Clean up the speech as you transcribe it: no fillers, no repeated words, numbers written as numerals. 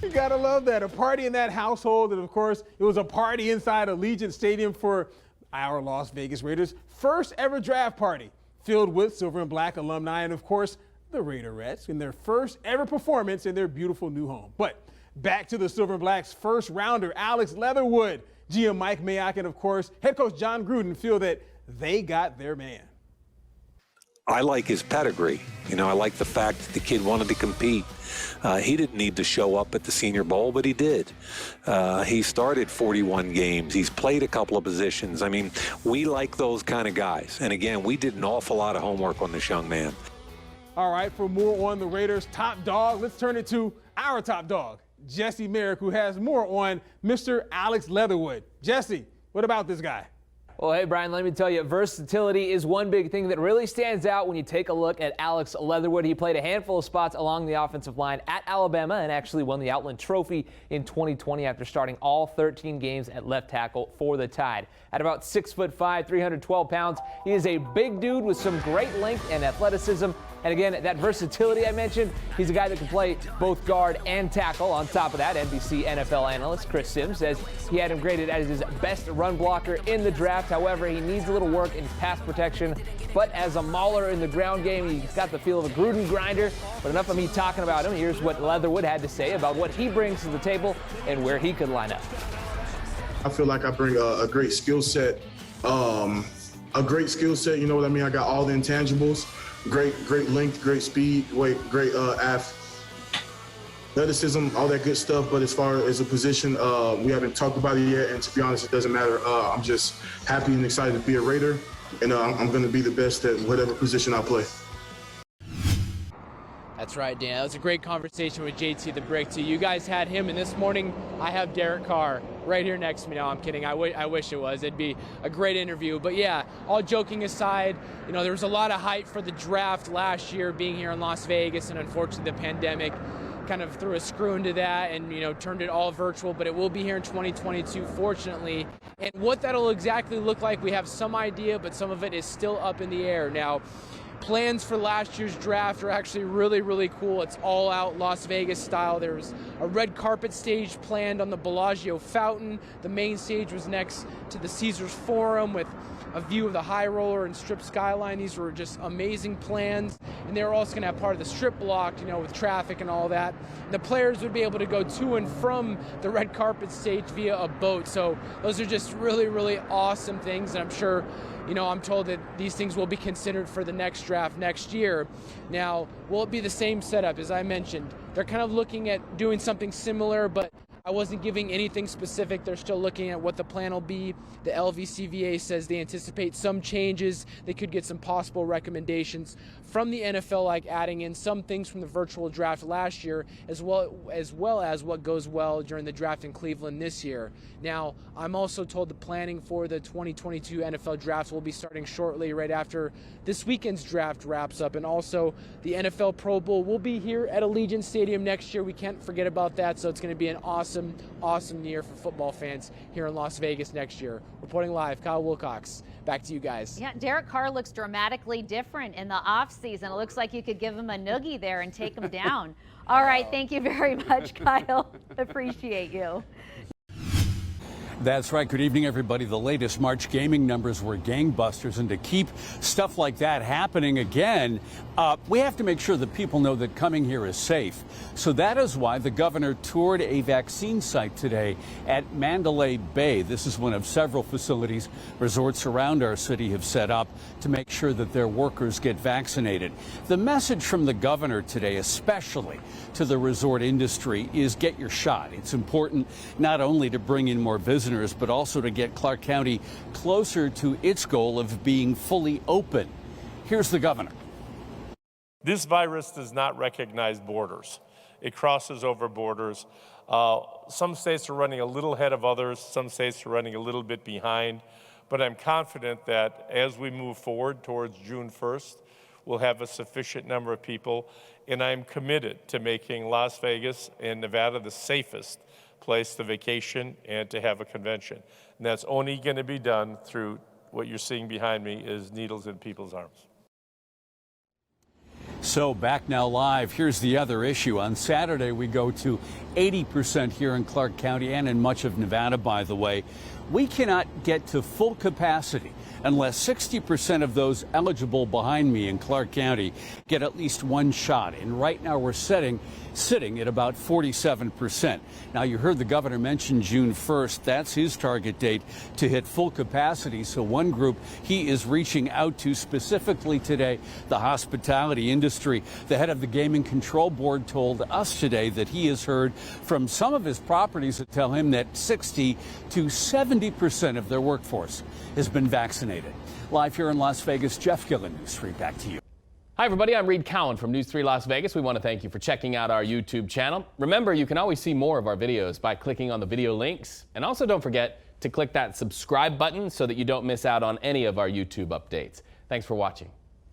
You gotta love that. A party in that household, and of course, it was a party inside Allegiant Stadium for our Las Vegas Raiders' first ever draft party, filled with Silver and Black alumni and, of course, the Raiderettes in their first ever performance in their beautiful new home. But back to the Silver and Black's first rounder, Alex Leatherwood, GM Mike Mayock, and, of course, head coach John Gruden feel that they got their man. I like his pedigree. You know, I like the fact that the kid wanted to compete. He didn't need to show up at the Senior Bowl, but he did. He started 41 games. He's played a couple of positions. I mean, we like those kind of guys. And again, we did an awful lot of homework on this young man. All right, for more on the Raiders' top dog, let's turn it to our top dog, Jesse Merrick, who has more on Mr. Alex Leatherwood. Jesse, what about this guy? Well, hey, Brian, let me tell you, versatility is one big thing that really stands out when you take a look at Alex Leatherwood. He played a handful of spots along the offensive line at Alabama and actually won the Outland Trophy in 2020 after starting all 13 games at left tackle for the Tide. At about 6'5", 312 pounds, he is a big dude with some great length and athleticism. And again, that versatility I mentioned, he's a guy that can play both guard and tackle. On top of that, NBC NFL analyst Chris Sims says he had him graded as his best run blocker in the draft. However, he needs a little work in pass protection. But as a mauler in the ground game, he's got the feel of a Gruden grinder. But enough of me talking about him. Here's what Leatherwood had to say about what he brings to the table and where he could line up. I feel like I bring a great skill set. A great skill set, you know what I mean? I got all the intangibles. Great length, great speed, great athleticism, all that good stuff. But as far as a position, we haven't talked about it yet. And to be honest, it doesn't matter. I'm just happy and excited to be a Raider. And I'm going to be the best at whatever position I play. That's right, Dan. That was a great conversation with JT the Brick, too. You guys had him, and this morning I have Derek Carr right here next to me. No, I'm kidding. I wish it was. It'd be a great interview. But, yeah, all joking aside, you know, there was a lot of hype for the draft last year being here in Las Vegas, and unfortunately the pandemic kind of threw a screw into that and, you know, turned it all virtual. But it will be here in 2022, fortunately. And what that'll exactly look like, we have some idea, but some of it is still up in the air. Now, plans for last year's draft are actually really cool. It's all out Las Vegas style. There's a red carpet stage planned on the Bellagio fountain. The main stage was next to the Caesars Forum with a view of the High Roller and Strip skyline. These were just amazing plans. And they were also going to have part of the Strip blocked, you know, with traffic and all that. The players would be able to go to and from the red carpet stage via a boat. So those are just really awesome things. And I'm sure, you know, I'm told that these things will be considered for the next draft next year. Now, will it be the same setup? As I mentioned, they're kind of looking at doing something similar, but I wasn't giving anything specific. They're still looking at what the plan will be. The LVCVA says they anticipate some changes. They could get some possible recommendations from the NFL, like adding in some things from the virtual draft last year, as well as what goes well during the draft in Cleveland this year. Now, I'm also told the planning for the 2022 NFL draft will be starting shortly, right after this weekend's draft wraps up. And also, the NFL Pro Bowl will be here at Allegiant Stadium next year. We can't forget about that. So it's going to be an awesome year for football fans here in Las Vegas next year. Reporting live, Kyle Wilcox. Back to you guys. Yeah, Derek Carr looks dramatically different in the offseason. It looks like you could give him a noogie there and take him down. All right, thank you very much, Kyle. Appreciate you. That's right. Good evening, everybody. The latest March gaming numbers were gangbusters, and to keep stuff like that happening again, we have to make sure that people know that coming here is safe. So that is why the governor toured a vaccine site today at Mandalay Bay. This is one of several facilities resorts around our city have set up to make sure that their workers get vaccinated. The message from the governor today, especially to the resort industry, is get your shot. It's important not only to bring in more visitors, but also to get Clark County closer to its goal of being fully open. Here's the governor. This virus does not recognize borders. It crosses over borders. Some states are running a little ahead of others. Some states are running a little bit behind. But I'm confident that as we move forward towards June 1st, we'll have a sufficient number of people. And I'm committed to making Las Vegas and Nevada the safest place to vacation and to have a convention. And that's only going to be done through what you're seeing behind me is needles in people's arms. So back now live. Here's the other issue. On Saturday, we go to 80% here in Clark County and in much of Nevada, by the way. We cannot get to full capacity unless 60% of those eligible behind me in Clark County get at least one shot. And right now we're sitting at about 47%. Now, you heard the governor mention June 1st. That's his target date to hit full capacity. So one group he is reaching out to specifically today, the hospitality industry. The head of the Gaming Control Board told us today that he has heard from some of his properties that tell him that 60 to 70% of their workforce has been vaccinated. Live here in Las Vegas, Jeff Gillen, News 3, back to you. Hi, everybody. I'm Reed Cowan from News 3 Las Vegas. We want to thank you for checking out our YouTube channel. Remember, you can always see more of our videos by clicking on the video links. And also don't forget to click that subscribe button so that you don't miss out on any of our YouTube updates. Thanks for watching.